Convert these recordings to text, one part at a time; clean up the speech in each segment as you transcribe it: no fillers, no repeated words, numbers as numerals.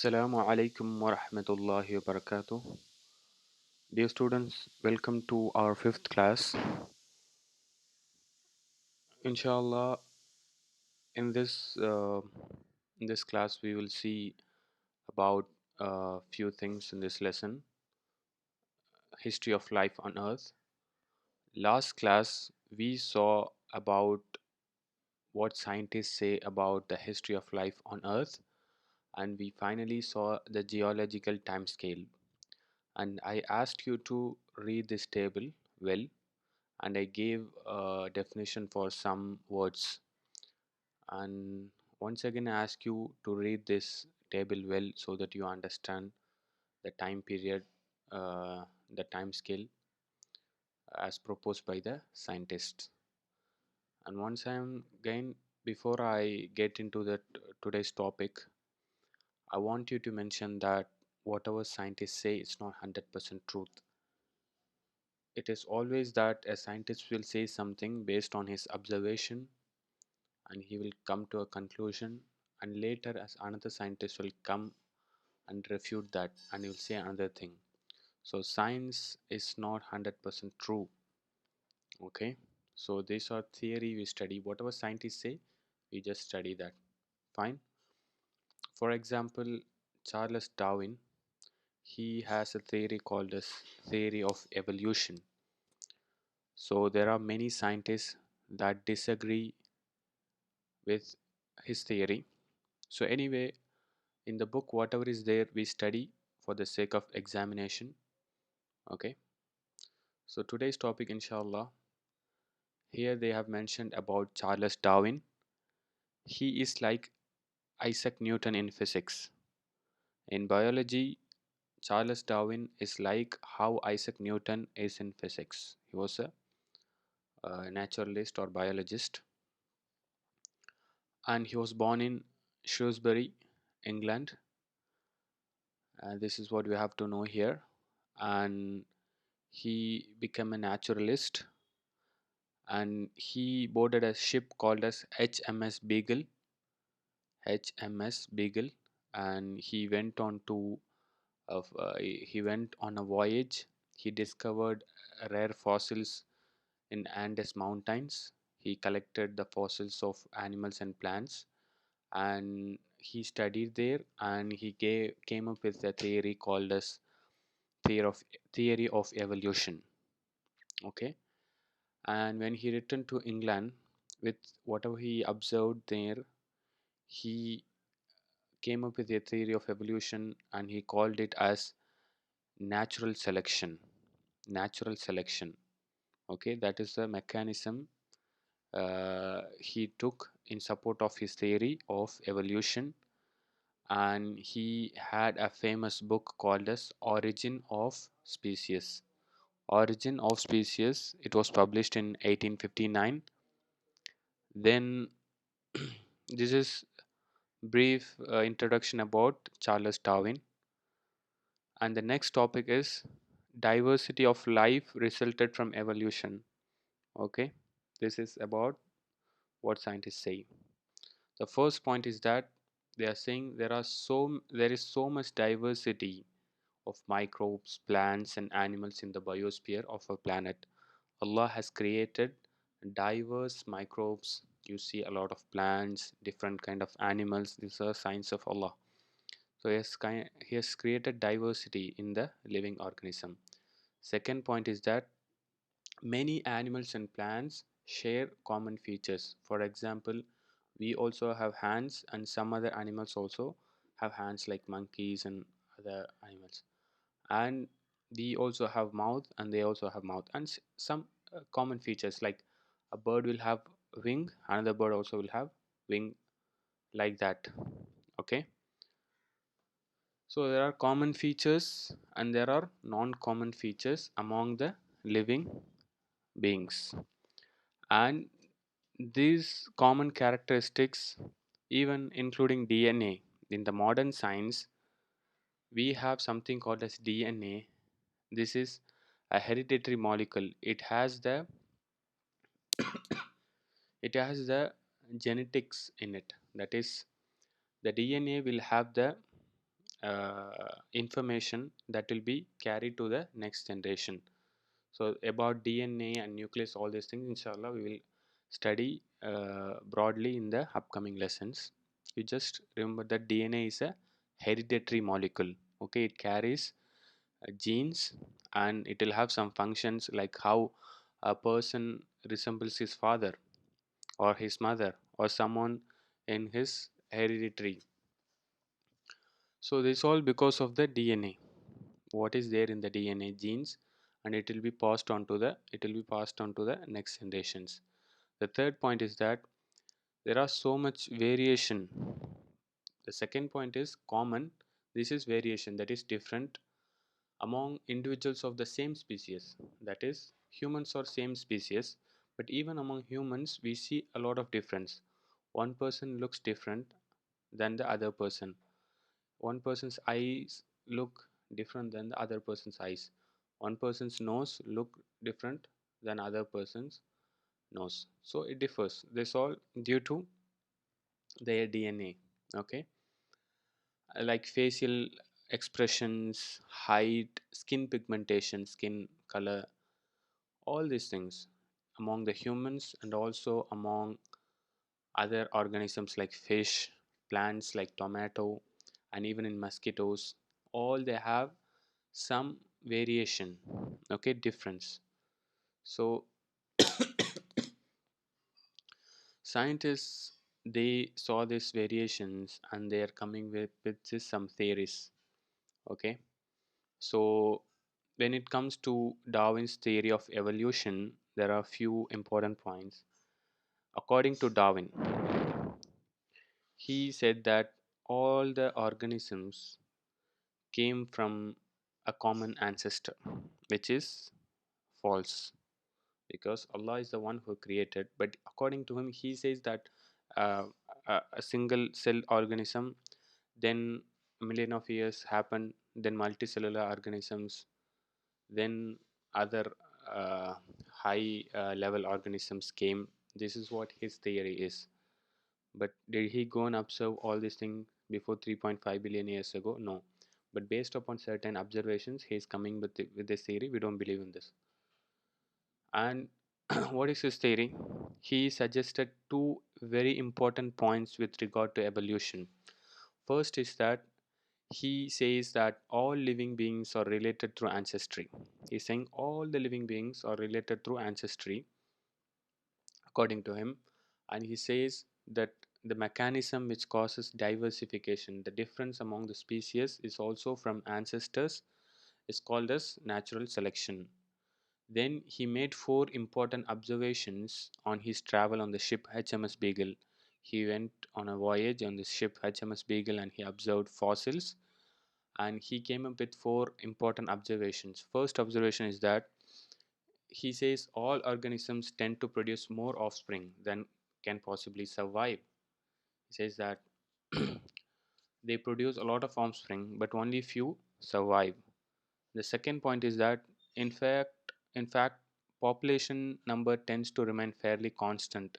Assalamu alaikum wa rahmatullahi wa barakatuh. Dear students, welcome to our fifth class. Inshallah, in this class, we will see about a few things in this lesson: history of life on Earth. Last class, we saw about what scientists say about the history of life on Earth, and we finally saw the geological timescale. And I asked you to read this table well, and I gave a definition for some words. And once again, I ask you to read this table well so that you understand the time period, the time scale as proposed by the scientists. And once I'm again, before I get into the today's topic, I want you to mention that whatever scientists say is not 100% truth. It is always that a scientist will say something based on his observation and he will come to a conclusion, and later as another scientist will come and refute that and he will say another thing. So science is not 100% true. Okay, so these are theory we study. Whatever scientists say, we just study that. Fine. For example, Charles Darwin, he has a theory called as theory of evolution. So there are many scientists that disagree with his theory. So anyway, in the book whatever is there we study for the sake of examination. Okay, so today's topic, inshallah, here they have mentioned about Charles Darwin. He is like Isaac Newton in physics. In biology, Charles Darwin is like how Isaac Newton is in physics. He was a naturalist or biologist, and he was born in Shrewsbury, England. This is what we have to know here. And he became a naturalist, and he boarded a ship called as HMS Beagle, and he went on a voyage. He discovered rare fossils in Andes mountains. He collected the fossils of animals and plants, and he studied there, and came up with a theory called as theory of theory of evolution. Okay, and when he returned to England with whatever he observed there, he came up with a theory of evolution and he called it as natural selection. Natural selection. Okay, that is the mechanism he took in support of his theory of evolution, and he had a famous book called as Origin of Species. Origin of Species. It was published in 1859. Then this is brief introduction about Charles Darwin. And the next topic is diversity of life resulted from evolution. Okay, this is about what scientists say. The first point is that they are saying there is so much diversity of microbes, plants, and animals in the biosphere of our planet. Allah has created diverse microbes. You see a lot of plants, different kind of animals. These are signs of Allah. So he has created diversity in the living organism. Second point is that many animals and plants share common features. For example, we also have hands, and some other animals also have hands, like monkeys and other animals. And we also have mouth, and they also have mouth, and some common features like a bird will have wing, another bird also will have wing, like that. Okay, so there are common features and there are non-common features among the living beings, and these common characteristics, even including DNA. In the modern science, we have something called as DNA. This is a hereditary molecule. It has the genetics in it. That is, the DNA will have the information that will be carried to the next generation. So about DNA and nucleus, all these things, inshallah, we will study broadly in the upcoming lessons. You just remember that DNA is a hereditary molecule. Okay, it carries genes, and it will have some functions like how a person resembles his father or his mother or someone in his hereditary. So this all because of the DNA. What is there in the DNA genes, and it will be passed on to the next generations. The third point is that there are so much variation. The second point is common. This is variation, that is different among individuals of the same species. That is, humans are same species, but even among humans we see a lot of difference. One person looks different than the other person. One person's eyes look different than the other person's eyes. One person's nose look different than other person's nose. So it differs. This all due to their DNA. Okay, like facial expressions, height, skin pigmentation, skin color, all these things among the humans and also among other organisms like fish, plants like tomato, and even in mosquitoes, all they have some variation, okay, difference. So scientists, they saw these variations and they are coming with this, some theories. Okay, so when it comes to Darwin's theory of evolution, there are a few important points. According to Darwin, he said that all the organisms came from a common ancestor, which is false, because Allah is the one who created. But according to him, he says that uh, a single cell organism, then a million of years happened, then multicellular organisms, then other uh, high level organisms came. This is what his theory is. But did he go and observe all these things before 3.5 billion years ago? No. But based upon certain observations, he is coming with this theory. We don't believe in this. And what is his theory? He suggested two very important points with regard to evolution. First is that he says that all living beings are related through ancestry. He's saying all the living beings are related through ancestry, according to him. And he says that the mechanism which causes diversification, the difference among the species, is also from ancestors, is called as natural selection. Then he made four important observations on his travel on the ship HMS Beagle. He went on a voyage on the ship HMS Beagle and he observed fossils, and he came up with four important observations. First observation is that he says all organisms tend to produce more offspring than can possibly survive. He says that they produce a lot of offspring, but only few survive. The second point is that in fact, population number tends to remain fairly constant.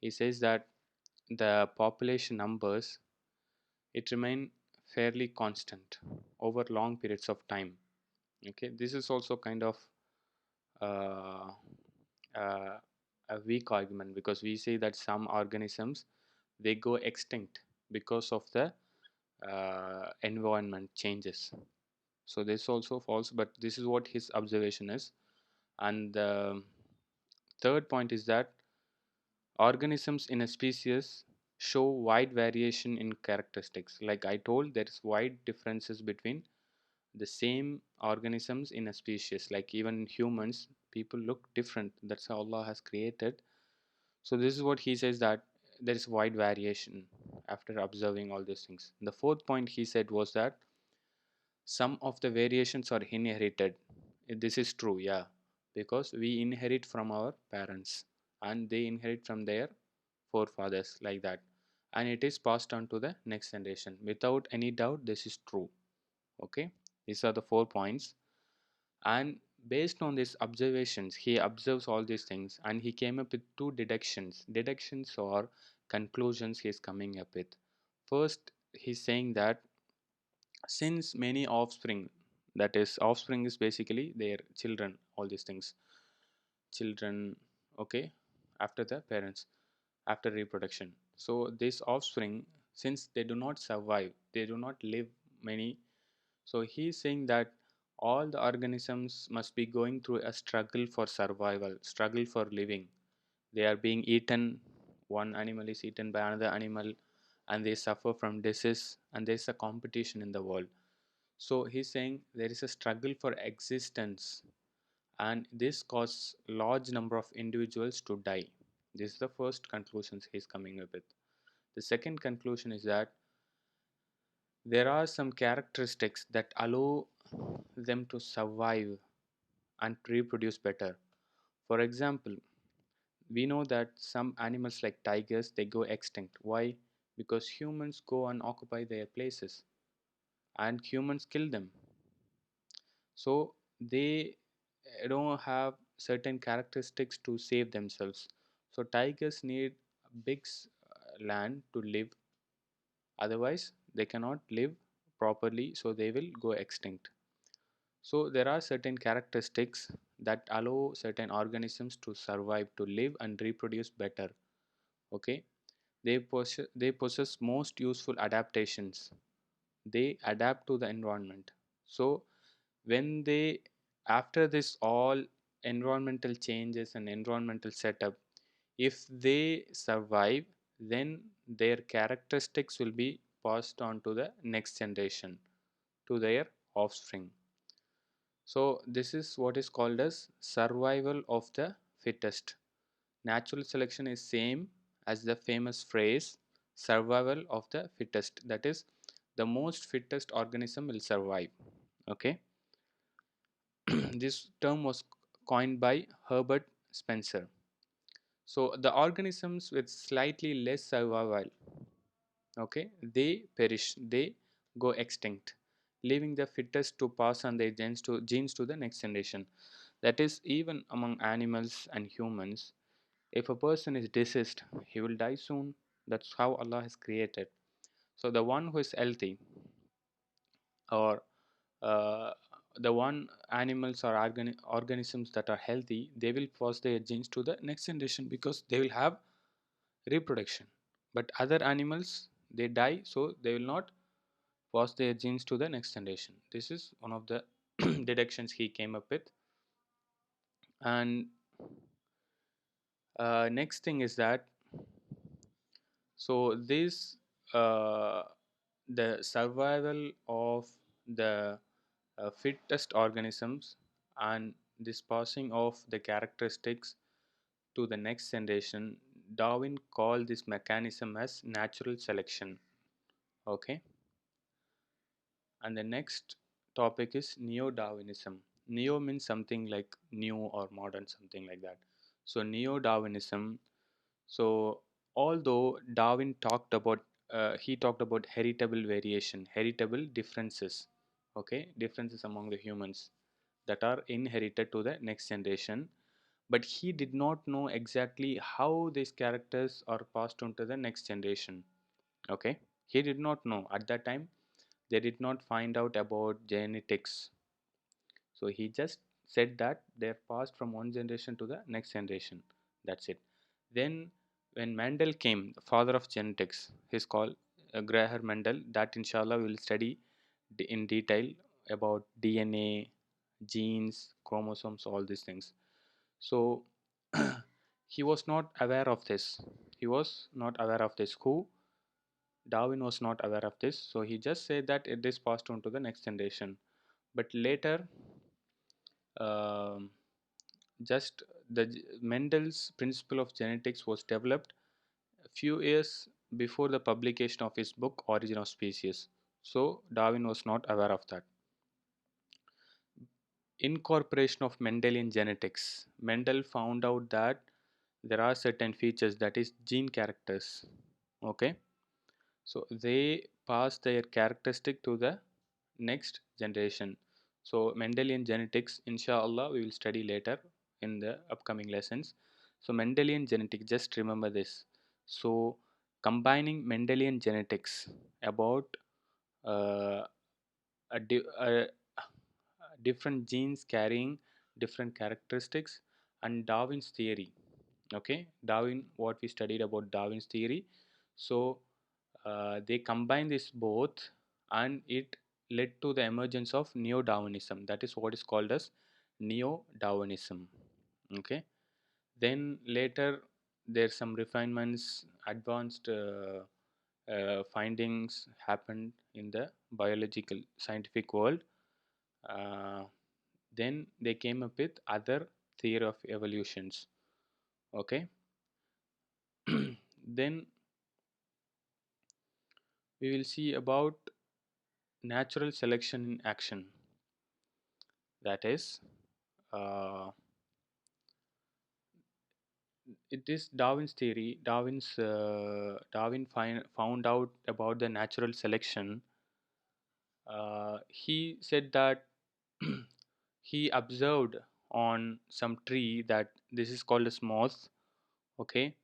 He says that the population numbers, it remain fairly constant over long periods of time. Okay, this is also kind of uh, uh, a weak argument, because we say that some organisms, they go extinct because of the environment changes. So this also false, but this is what his observation is. And the third point is that organisms in a species show wide variation in characteristics. Like I told, there is wide differences between the same organisms in a species. Like even humans, people look different. That's how Allah has created. So this is what he says, that there is wide variation after observing all these things. The fourth point he said was that some of the variations are inherited. This is true, yeah, because we inherit from our parents and they inherit from their forefathers, like that, and it is passed on to the next generation. Without any doubt, this is true. Okay, these are the 4 points. And based on these observations, he observes all these things and he came up with two deductions. Deductions or conclusions he is coming up with. First, he's saying that Since many offspring, that is, offspring is basically their children, all these things, children, okay, after the parents, after reproduction. So this offspring, since they do not survive, they do not live many, so he's saying that all the organisms must be going through a struggle for survival, struggle for living. They are being eaten, one animal is eaten by another animal, and they suffer from disease, and there's a competition in the world. So he's saying there is a struggle for existence, and this causes large number of individuals to die. This is the first conclusions he's coming up with. The second conclusion is that there are some characteristics that allow them to survive and reproduce better. For example, we know that some animals like tigers, they go extinct. Why? Because humans go and occupy their places, and humans kill them. So they don't have certain characteristics to save themselves. So tigers need big land to live, otherwise they cannot live properly, so they will go extinct. So there are certain characteristics that allow certain organisms to survive, to live and reproduce better. Okay, they possess most useful adaptations. They adapt to the environment. So when they, after this all environmental changes and environmental setup, if they survive, then their characteristics will be passed on to the next generation, to their offspring. So this is what is called as survival of the fittest. Natural selection is same as the famous phrase survival of the fittest, that is, the most fittest organism will survive. Okay. This term was coined by Herbert Spencer. So the organisms with slightly less survival, okay, they perish, they go extinct, leaving the fittest to pass on their genes to the next generation. That is, even among animals and humans, if a person is deceased, he will die soon. That's how Allah has created. So the one who is healthy, or uh, the one animals or organisms that are healthy, they will pass their genes to the next generation because they will have reproduction. But other animals, they die, so they will not pass their genes to the next generation. This is one of the deductions he came up with. And next thing is that, so this uh, the survival of the fittest organisms and this passing of the characteristics to the next generation, Darwin called this mechanism as natural selection. Okay. And the next topic is neo-Darwinism. Neo means something like new or modern, something like that. So neo-Darwinism, so although Darwin talked about he talked about heritable variation, heritable differences, okay, differences among the humans that are inherited to the next generation, but he did not know exactly how these characters are passed on to the next generation. Okay, he did not know at that time. They did not find out about genetics, so he just said that they're passed from one generation to the next generation. That's it. Then when Mendel came, the father of genetics, he's called Graham Mendel. That inshallah we will study in detail about DNA, genes, chromosomes, all these things. So he was not aware of this. He was not aware of this. Who? Darwin was not aware of this. So he just said that it is passed on to the next generation. But later, um, just Mendel's principle of genetics was developed a few years before the publication of his book Origin of Species. So Darwin was not aware of that. Incorporation of Mendelian genetics. Mendel found out that there are certain features, that is gene characters. Okay, so they pass their characteristic to the next generation. So Mendelian genetics, inshallah, we will study later in the upcoming lessons. So Mendelian genetics, just remember this. So combining Mendelian genetics about uh, a different genes carrying different characteristics, and Darwin's theory. Okay, Darwin, what we studied about Darwin's theory. So they combine this both, and it led to the emergence of neo-Darwinism. That is what is called as neo-Darwinism. Okay, then later there's some refinements, advanced findings happened in the biological scientific world. uh, then they came up with other theory of evolutions. Okay. Then we will see about natural selection in action. That is, uh, it is Darwin's theory. Found out about the natural selection. He said that he observed on some tree that this is called as moth. Okay,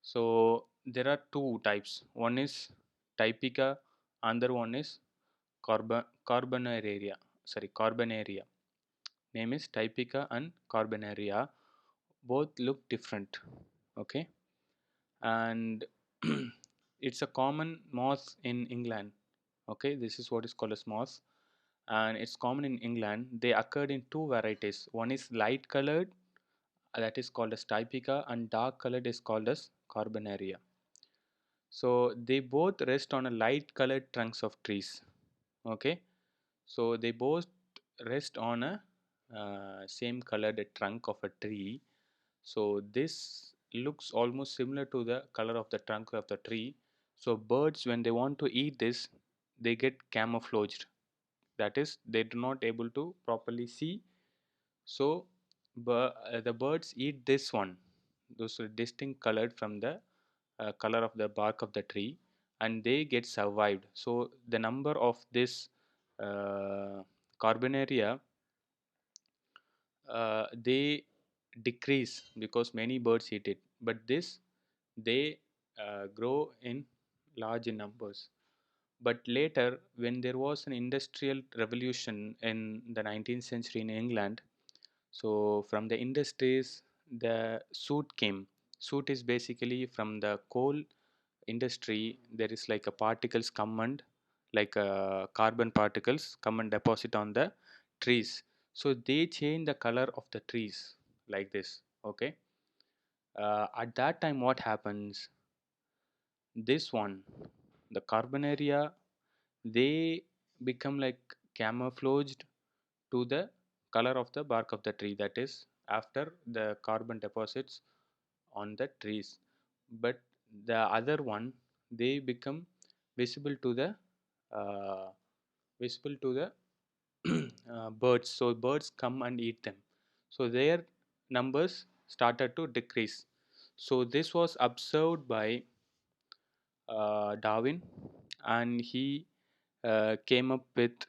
so there are two types. One is typica, another one is carbonaria. Sorry, carbonaria. Name is typica and carbonaria. Both look different. Okay, and it's a common moth in England. Okay, this is what is called as moth, and it's common in England. They occurred in two varieties. One is light colored, that is called as typica, and dark colored is called as carbonaria. So they both rest on a light colored trunks of trees. Okay, so they both rest on a same colored trunk of a tree. So this looks almost similar to the color of the trunk of the tree. So birds, when they want to eat this, they get camouflaged. That is, they do not able to properly see. So the birds eat this one. Those are distinct colored from the color of the bark of the tree, and they get survived. So the number of this carbonaria, they decrease because many birds eat it, but this, they grow in large in numbers. But later, when there was an industrial revolution in the 19th century in England, so from the industries, the soot came. Soot is basically from the coal industry. There is like a particles come and, like carbon particles come and deposit on the trees. So they change the color of the trees like this. Okay. At that time, what happens? This one, the carbonaria, they become like camouflaged to the color of the bark of the tree. That is, after the carbon deposits on the trees. But the other one, they become visible to the uh, visible to the birds. So birds come and eat them. So their numbers started to decrease. So this was observed by Darwin, and he came up with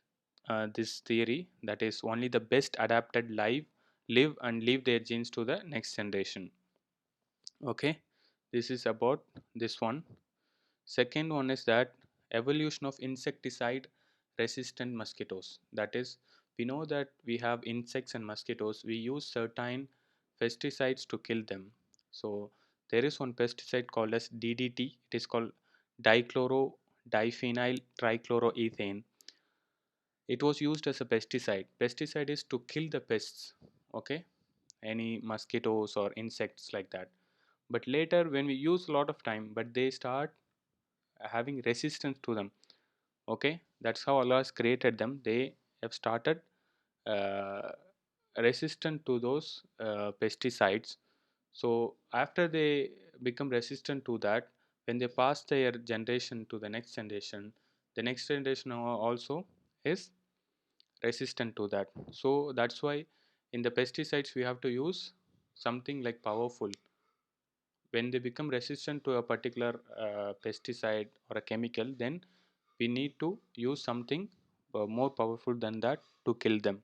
this theory, that is, only the best adapted live and leave their genes to the next generation. Okay, this is about this one. Second one is that evolution of insecticide resistant mosquitoes. That is, we know that we have insects and mosquitoes. We use certain pesticides to kill them. So there is one pesticide called as DDT. It is called dichloro diphenyl trichloroethane. It was used as a pesticide. Pesticide is to kill the pests. Okay, any mosquitoes or insects like that. But later, when we use a lot of time, but they start having resistance to them. Okay, that's how Allah has created them. They have started uh, resistant to those pesticides. So after they become resistant to that, when they pass their generation to the next generation also is resistant to that. So that's why in the pesticides we have to use something like powerful. When they become resistant to a particular pesticide or a chemical, then we need to use something more powerful than that to kill them.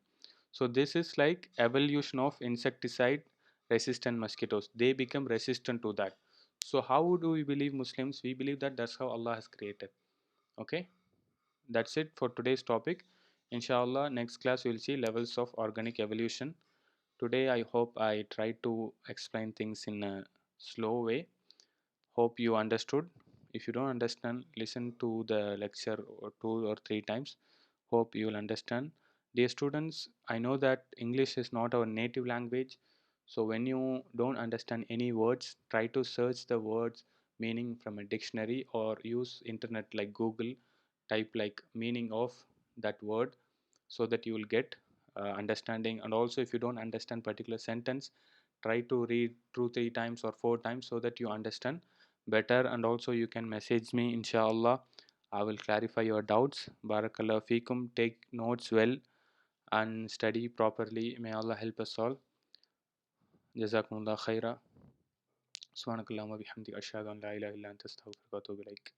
So this is like evolution of insecticide resistant mosquitoes. They become resistant to that. So how do we believe Muslims? We believe that that's how Allah has created. Okay, that's it for today's topic. Inshallah, next class we'll see levels of organic evolution. Today, I hope I tried to explain things in a slow way. Hope you understood. If you don't understand, listen to the lecture or 2 or 3 times. Hope you will understand. Dear students, I know that English is not our native language. So when you don't understand any words, try to search the words meaning from a dictionary or use internet like Google, type like meaning of that word so that you will get understanding. And also if you don't understand particular sentence, try to read 2 3 times or 4 times so that you understand better. And also you can message me, inshallah. I will clarify your doubts. Barakallah feekum. Take notes well and study properly. May Allah help us all. Jazakumullah khaira. Subhanakallahumma bihamdika ashhadu an la ilaha illa anta astaghfiruka wa atubu ilaik.